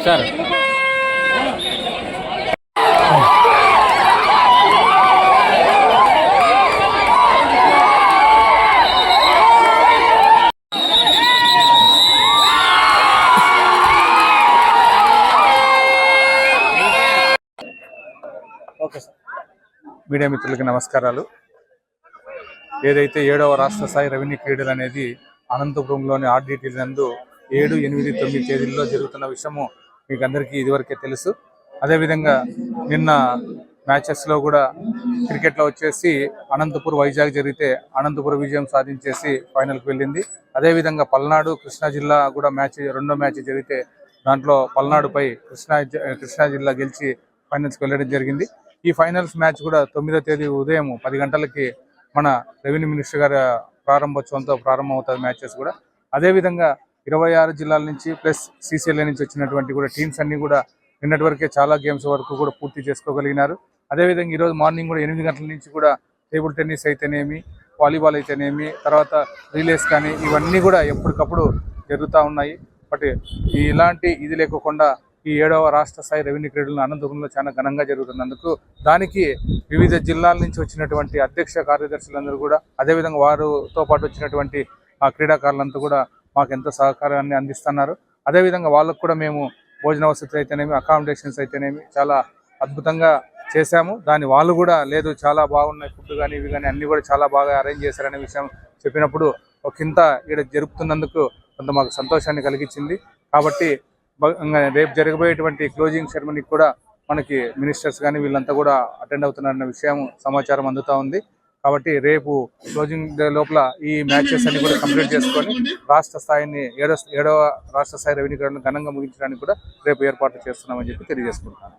Sir media మిత్రులకి నమస్కారాలు. ఏదైతే 7వ రాష్ట్ర స్థాయి రెవెన్యూ క్రీడలు అనేది అనంతపురంలోని ఆర్డీటీ నందు 7, 8, 9 తేదీల్లో జరుగుతున్న విషయము మీకు అందరికీ ఇదివరకే తెలుసు. అదేవిధంగా నిన్న మ్యాచెస్లో కూడా క్రికెట్లో వచ్చేసి అనంతపురం వైజాగ్ జరిగితే అనంతపురం విజయం సాధించేసి ఫైనల్కి వెళ్ళింది. అదేవిధంగా పల్నాడు కృష్ణా జిల్లా కూడా రెండో మ్యాచ్ జరిగితే దాంట్లో పల్నాడుపై కృష్ణా జిల్లా గెలిచి ఫైనల్స్కి వెళ్ళడం జరిగింది. ఈ ఫైనల్స్ మ్యాచ్ కూడా 9వ తేదీ ఉదయం 10 గంటలకి మన రెవెన్యూ మినిస్టర్ గారి ప్రారంభోత్సవంతో ప్రారంభమవుతుంది మ్యాచెస్ కూడా. అదేవిధంగా 26 జిల్లాల నుంచి ప్లస్ CCLA నుంచి వచ్చినటువంటి కూడా టీమ్స్ అన్ని కూడా నిన్నటి వరకే చాలా గేమ్స్ వరకు కూడా పూర్తి చేసుకోగలిగినారు. అదేవిధంగా ఈరోజు మార్నింగ్ కూడా 8 గంటల నుంచి కూడా టేబుల్ టెన్నిస్ అయితేనేమి, వాలీబాల్ అయితేనేమి, తర్వాత రిలేస్ కానీ ఇవన్నీ కూడా ఎప్పటికప్పుడు జరుగుతూ ఉన్నాయి. బట్ ఇలాంటి ఇది లేకుండా ఈ 7వ రాష్ట్ర స్థాయి రెవెన్యూ క్రీడలను అనంతపురంలో చాలా ఘనంగా జరుగుతున్నందుకు దానికి వివిధ జిల్లాల నుంచి వచ్చినటువంటి అధ్యక్ష కార్యదర్శులందరూ కూడా, అదేవిధంగా వారితో పాటు వచ్చినటువంటి క్రీడాకారులంతా కూడా మాకు ఎంతో సహకారాన్ని అందిస్తున్నారు. అదేవిధంగా వాళ్ళకు కూడా మేము భోజన వసతులు అయితేనేమి, అకామిడేషన్స్ అయితేనేమి చాలా అద్భుతంగా చేశాము. దాన్ని వాళ్ళు కూడా లేదు చాలా బాగున్నాయి, ఫుడ్ కానీ ఇవి కానీ అన్నీ కూడా చాలా బాగా అరేంజ్ చేశారనే విషయం చెప్పినప్పుడు ఒకంత ఇక్కడ జరుపుతున్నందుకు కొంత మాకు సంతోషాన్ని కలిగించింది. కాబట్టి రేపు జరగబోయేటువంటి క్లోజింగ్ సెరమనీకి కూడా మనకి మినిస్టర్స్ కానీ వీళ్ళంతా కూడా అటెండ్ అవుతున్నారన్న విషయం సమాచారం అందుతూ ఉంది. కాబట్టి రేపు క్లోజింగ్ డే లోపల ఈ మ్యాచెస్ అన్ని కూడా కంప్లీట్ చేసుకొని రాష్ట్ర స్థాయిని 7వ రాష్ట్ర స్థాయి రెవెన్యూ క్రీడలను ఘనంగా ముగించడానికి కూడా రేపు ఏర్పాట్లు చేస్తున్నామని చెప్పి తెలియజేసుకుంటున్నాను.